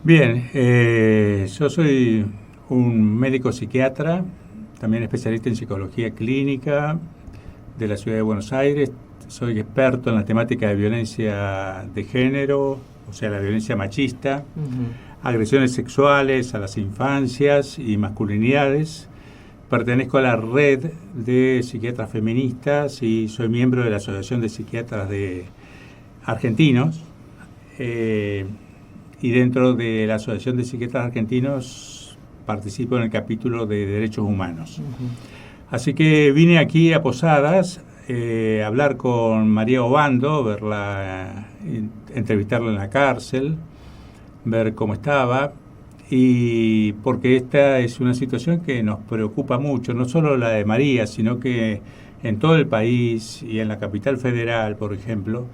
Bien, yo soy un médico psiquiatra, también especialista en psicología clínica de la ciudad de Buenos Aires. Soy experto en la temática de violencia de género, o sea, la violencia machista, agresiones sexuales a las infancias y masculinidades. Pertenezco a la red de psiquiatras feministas y soy miembro de la Asociación de Psiquiatras de Argentinos. Y dentro de la Asociación de Psiquiatras Argentinos participo en el capítulo de Derechos Humanos. Así que vine aquí a Posadas a hablar con María Obando, verla, entrevistarla en la cárcel, ver cómo estaba, y porque esta es una situación que nos preocupa mucho, no solo la de María, sino que en todo el país y en la capital federal, por ejemplo,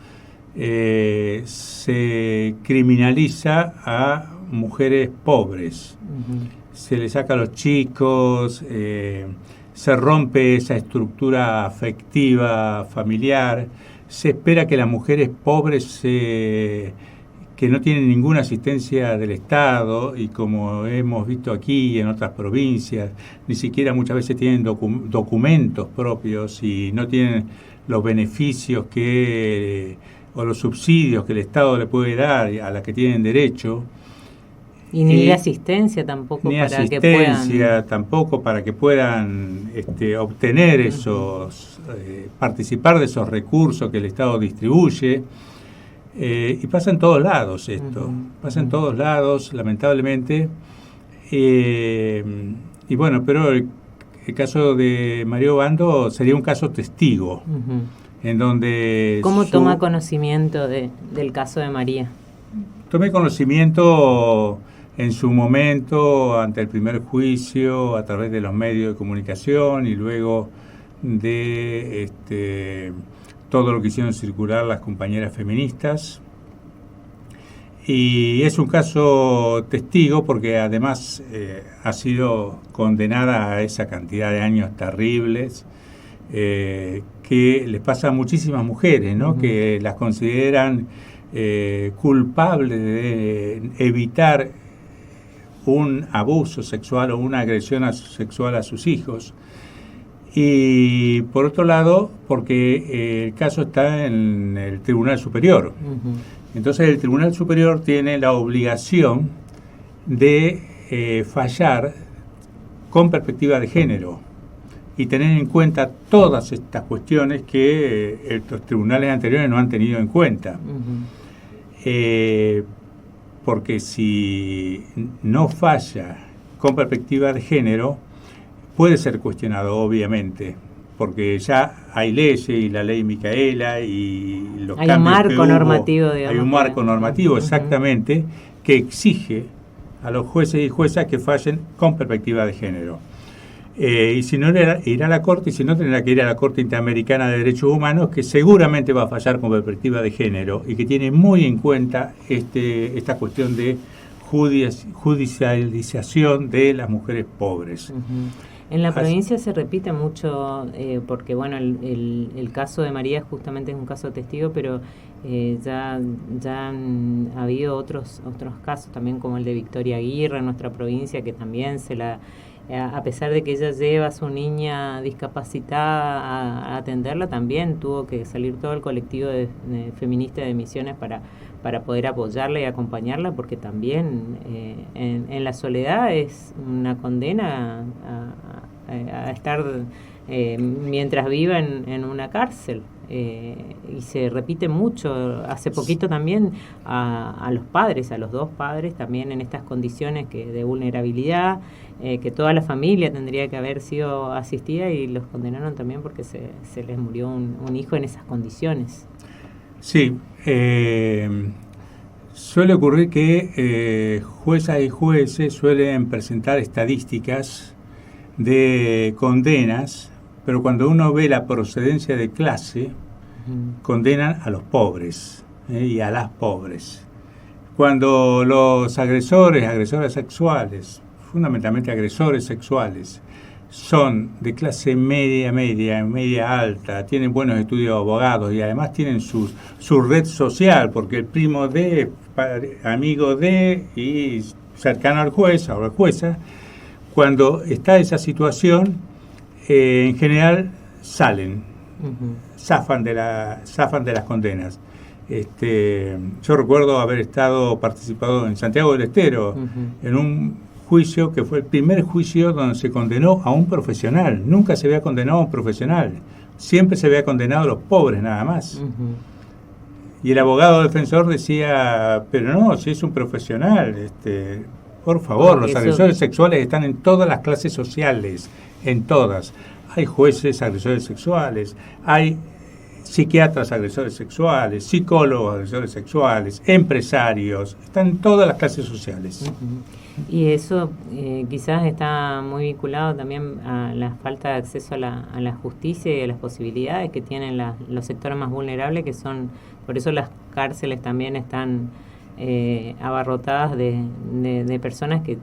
se criminaliza a mujeres pobres, se les saca a los chicos, se rompe esa estructura afectiva, familiar, se espera que las mujeres pobres que no tienen ninguna asistencia del Estado, y como hemos visto aquí y en otras provincias, ni siquiera muchas veces tienen documentos propios y no tienen los beneficios o los subsidios que el Estado le puede dar a las que tienen derecho. Y ni asistencia tampoco ni para asistencia, que puedan... tampoco para que puedan obtener esos, participar de esos recursos que el Estado distribuye. Y pasa en todos lados esto, pasa en todos lados, lamentablemente. Y bueno, pero el caso de María Obando sería un caso testigo. En donde ¿Cómo toma conocimiento del caso de María? Tomé conocimiento en su momento ante el primer juicio a través de los medios de comunicación y luego de todo lo que hicieron circular las compañeras feministas. Y es un caso testigo porque además ha sido condenada a esa cantidad de años terribles que les pasa a muchísimas mujeres, ¿no? Que las consideran culpables de evitar un abuso sexual o una agresión sexual a sus hijos. Y por otro lado, porque el caso está en el Tribunal Superior. Entonces el Tribunal Superior tiene la obligación de fallar con perspectiva de género y tener en cuenta todas estas cuestiones que los tribunales anteriores no han tenido en cuenta. Porque si no falla con perspectiva de género, puede ser cuestionado, obviamente, porque ya hay leyes y la ley Micaela y los cambios un marco normativo, digamos. Hay un marco normativo, exactamente, que exige a los jueces y juezas que fallen con perspectiva de género. Y si no, irá a la Corte, y si no, tendrá que ir a la Corte Interamericana de Derechos Humanos, que seguramente va a fallar con perspectiva de género y que tiene muy en cuenta esta cuestión de judicialización de las mujeres pobres. En la provincia se repite mucho, porque bueno, el caso de María justamente es un caso testigo, pero ya han habido otros casos también, como el de Victoria Aguirre en nuestra provincia, que también a pesar de que ella lleva a su niña discapacitada a atenderla, también tuvo que salir todo el colectivo de feministas de Misiones para poder apoyarla y acompañarla, porque también en la soledad es una condena a estar mientras viva en una cárcel. Y se repite mucho. Hace poquito también a los padres, a los dos padres, también en estas condiciones de vulnerabilidad, que toda la familia tendría que haber sido asistida, y los condenaron también porque se les murió un hijo en esas condiciones. Sí, suele ocurrir que juezas y jueces suelen presentar estadísticas de condenas, pero cuando uno ve la procedencia de clase, condenan a los pobres y a las pobres. Cuando los agresoras sexuales, fundamentalmente agresores sexuales, son de clase media alta, tienen buenos estudios de abogados y además tienen su red social, porque el primo de amigo de y cercano al juez o a la jueza. Cuando está esa situación, en general salen, zafan de las condenas. Yo recuerdo haber participado en Santiago del Estero, en un juicio que fue el primer juicio donde se condenó a un profesional. Nunca se había condenado a un profesional, siempre se había condenado a los pobres nada más. Y el abogado defensor decía, pero no, si es un profesional, por favor, los agresores sexuales están en todas las clases sociales, en todas. Hay jueces agresores sexuales, hay psiquiatras agresores sexuales, psicólogos agresores sexuales, empresarios, están en todas las clases sociales. Y eso quizás está muy vinculado también a la falta de acceso a la justicia y a las posibilidades que tienen los sectores más vulnerables, que son, por eso las cárceles también están abarrotadas de personas que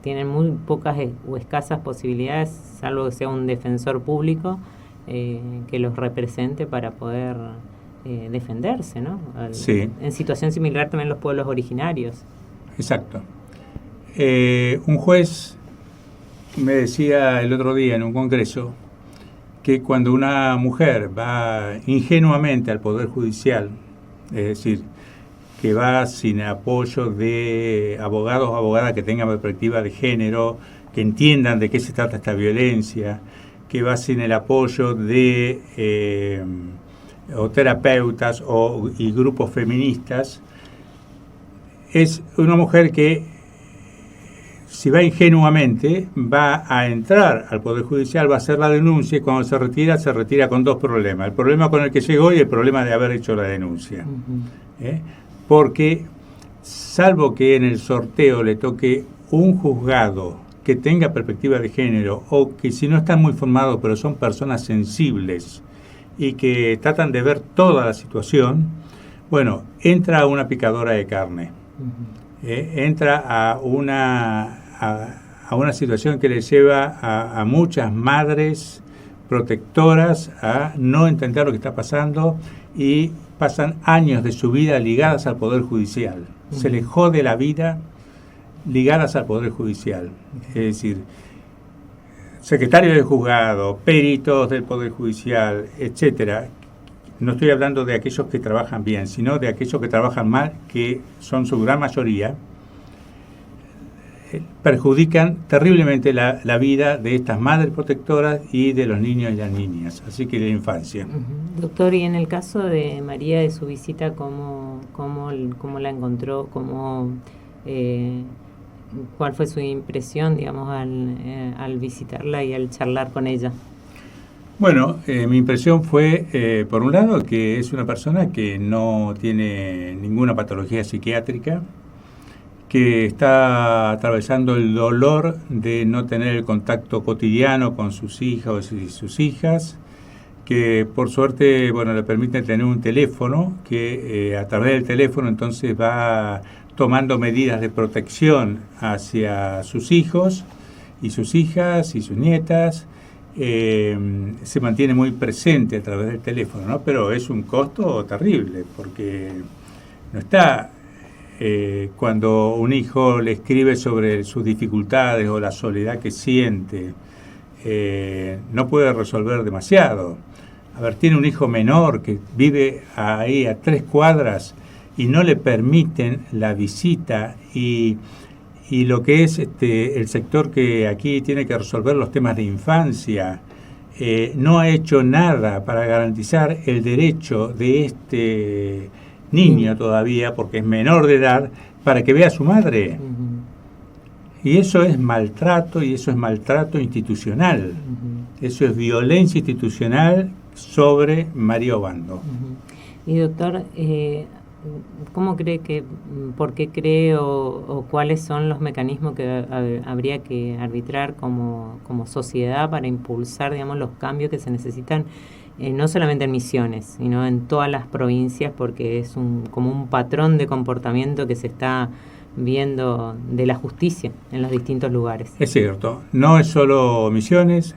tienen muy pocas o escasas posibilidades, salvo que sea un defensor público que los represente para poder defenderse, ¿no? Sí. En situación similar también los pueblos originarios. Exacto. Un juez me decía el otro día en un congreso que cuando una mujer va ingenuamente al Poder Judicial, es decir, que va sin apoyo de abogados o abogadas que tengan perspectiva de género, que entiendan de qué se trata esta violencia, que va sin el apoyo de o terapeutas y grupos feministas, es una mujer que, si va ingenuamente, va a entrar al Poder Judicial, va a hacer la denuncia y cuando se retira con dos problemas. El problema con el que llegó y el problema de haber hecho la denuncia. Porque, salvo que en el sorteo le toque un juzgado que tenga perspectiva de género o que si no están muy formados pero son personas sensibles y que tratan de ver toda la situación, bueno, entra a una picadora de carne. Entra a una situación que le lleva a muchas madres protectoras a no entender lo que está pasando y pasan años de su vida ligadas al Poder Judicial. Se les jode la vida ligadas al Poder Judicial. Es decir, secretarios de juzgado, peritos del Poder Judicial, etcétera. No estoy hablando de aquellos que trabajan bien, sino de aquellos que trabajan mal, que son su gran mayoría, perjudican terriblemente la vida de estas madres protectoras y de los niños y las niñas, así que de la infancia. Doctor, y en el caso de María, de su visita, ¿cómo la encontró? ¿Cuál fue su impresión, digamos, al visitarla y al charlar con ella? Bueno, mi impresión fue, por un lado, que es una persona que no tiene ninguna patología psiquiátrica, que está atravesando el dolor de no tener el contacto cotidiano con sus hijos y sus hijas, que por suerte, bueno, le permiten tener un teléfono, que a través del teléfono entonces va tomando medidas de protección hacia sus hijos y sus hijas y sus nietas. Se mantiene muy presente a través del teléfono, ¿no? Pero es un costo terrible, porque no está cuando un hijo le escribe sobre sus dificultades o la soledad que siente, no puede resolver demasiado. A ver, tiene un hijo menor que vive ahí a 3 cuadras y no le permiten la visita y lo que es el sector que aquí tiene que resolver los temas de infancia, no ha hecho nada para garantizar el derecho de este niño todavía, porque es menor de edad, para que vea a su madre. Y eso es maltrato, y eso es maltrato institucional. Eso es violencia institucional sobre María Obando. Y doctor, ¿cómo cree por qué cree o cuáles son los mecanismos que habría que arbitrar como sociedad para impulsar, digamos, los cambios que se necesitan, no solamente en Misiones, sino en todas las provincias, porque es como un patrón de comportamiento que se está viendo de la justicia en los distintos lugares? Es cierto, no es solo Misiones,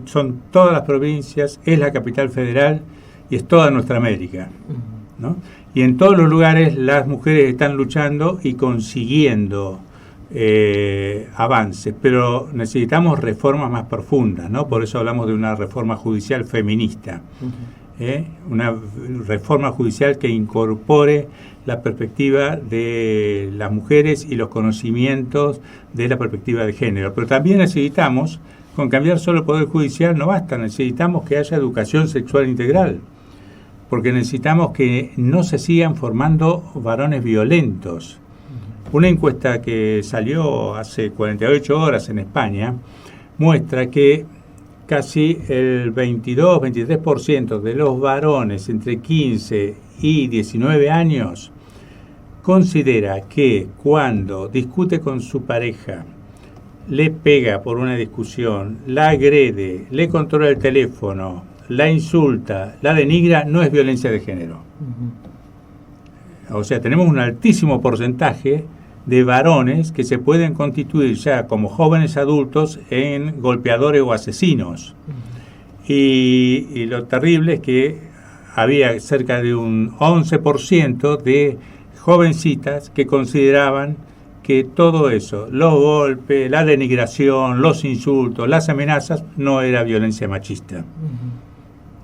son todas las provincias, es la capital federal y es toda nuestra América, ¿no? Y en todos los lugares las mujeres están luchando y consiguiendo avances, pero necesitamos reformas más profundas, ¿no? Por eso hablamos de una reforma judicial feminista, una reforma judicial que incorpore la perspectiva de las mujeres y los conocimientos de la perspectiva de género. Pero también necesitamos, con cambiar solo el Poder Judicial no basta, necesitamos que haya educación sexual integral, porque necesitamos que no se sigan formando varones violentos. Una encuesta que salió hace 48 horas en España muestra que casi el 22-23% de los varones entre 15 y 19 años considera que cuando discute con su pareja, le pega por una discusión, la agrede, le controla el teléfono, la insulta, la denigra, no es violencia de género. O sea, tenemos un altísimo porcentaje de varones que se pueden constituir ya como jóvenes adultos en golpeadores o asesinos. Y lo terrible es que había cerca de un 11% de jovencitas que consideraban que todo eso, los golpes, la denigración, los insultos, las amenazas, no era violencia machista.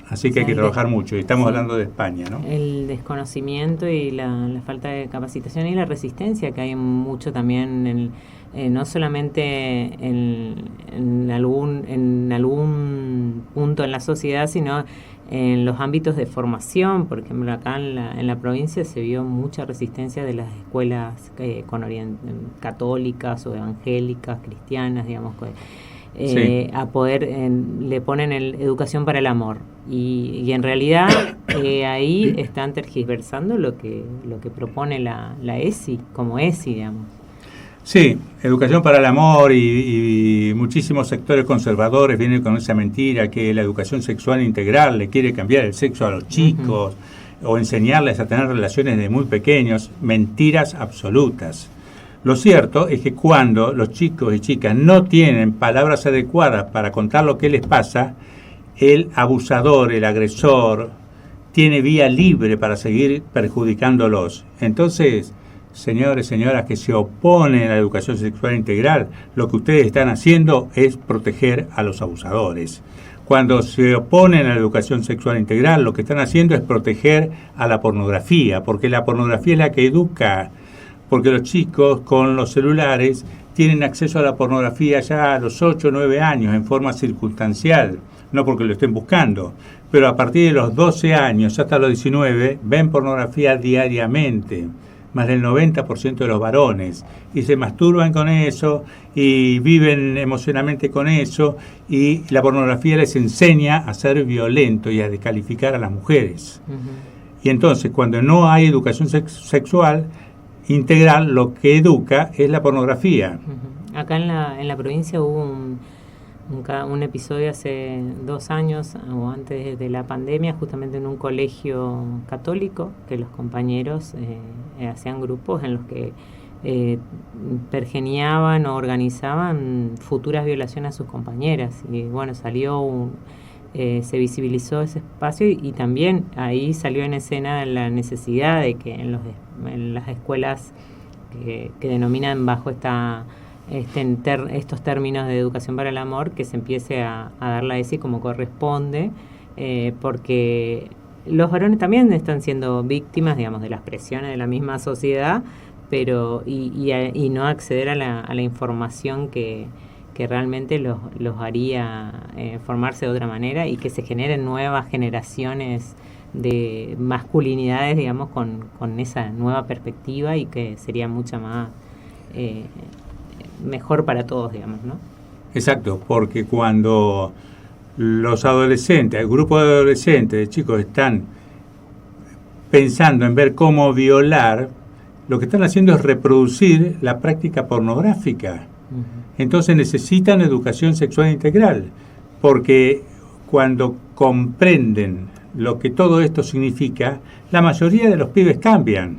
Así que hay que trabajar mucho, y estamos hablando de España, ¿no? El desconocimiento y la falta de capacitación y la resistencia que hay mucho también, no solamente en algún punto en la sociedad, sino en los ámbitos de formación. Por ejemplo, acá en la provincia se vio mucha resistencia de las escuelas católicas o evangélicas, cristianas, digamos, a poder, le ponen educación para el amor, y en realidad ahí están tergiversando lo que propone la ESI como ESI, digamos. Sí, educación para el amor, y muchísimos sectores conservadores vienen con esa mentira que la educación sexual integral le quiere cambiar el sexo a los chicos, o enseñarles a tener relaciones de muy pequeños. Mentiras absolutas. Lo cierto es que cuando los chicos y chicas no tienen palabras adecuadas para contar lo que les pasa, el abusador, el agresor, tiene vía libre para seguir perjudicándolos. Entonces, señores, señoras que se oponen a la educación sexual integral, lo que ustedes están haciendo es proteger a los abusadores. Cuando se oponen a la educación sexual integral, lo que están haciendo es proteger a la pornografía, porque la pornografía es la que educa. Porque los chicos con los celulares tienen acceso a la pornografía ya a los 8 o 9 años en forma circunstancial, no porque lo estén buscando, pero a partir de los 12 años hasta los 19 ven pornografía diariamente, más del 90% de los varones, y se masturban con eso y viven emocionalmente con eso, y la pornografía les enseña a ser violento y a descalificar a las mujeres. Y entonces, cuando no hay educación sexual integral, lo que educa es la pornografía. Acá en la provincia hubo un episodio hace 2 años o antes de la pandemia, justamente en un colegio católico, que los compañeros hacían grupos en los que pergeniaban o organizaban futuras violaciones a sus compañeras, y bueno, se visibilizó ese espacio, y también ahí salió en escena la necesidad de que en las escuelas que denominan bajo estos términos de educación para el amor, que se empiece a dar la ESI como corresponde, porque los varones también están siendo víctimas, digamos, de las presiones de la misma sociedad, pero y no acceder a la información que realmente los haría formarse de otra manera, y que se generen nuevas generaciones de masculinidades, digamos, con esa nueva perspectiva, y que sería mucho más mejor para todos, digamos, ¿no? Exacto, porque cuando los adolescentes, el grupo de adolescentes, de chicos, están pensando en ver cómo violar, lo que están haciendo es reproducir la práctica pornográfica. Entonces necesitan educación sexual integral, porque cuando comprenden lo que todo esto significa, la mayoría de los pibes cambian.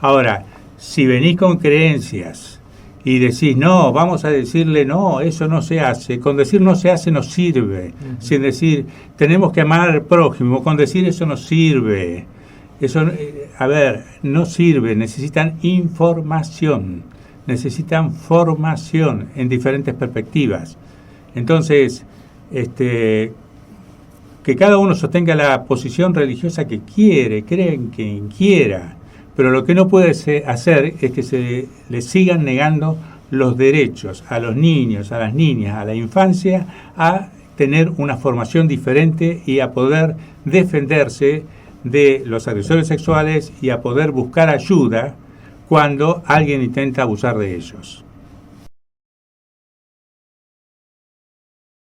Ahora, si venís con creencias y decís, no, vamos a decirle, no, eso no se hace, con decir no se hace no sirve, sin decir, tenemos que amar al prójimo, con decir eso no sirve. Eso, a ver, no sirve, necesitan información, necesitan formación en diferentes perspectivas. Entonces, que cada uno sostenga la posición religiosa que quiere, cree en quien quiera, pero lo que no puede hacer es que se le sigan negando los derechos a los niños, a las niñas, a la infancia, a tener una formación diferente y a poder defenderse de los agresores sexuales y a poder buscar ayuda cuando alguien intenta abusar de ellos.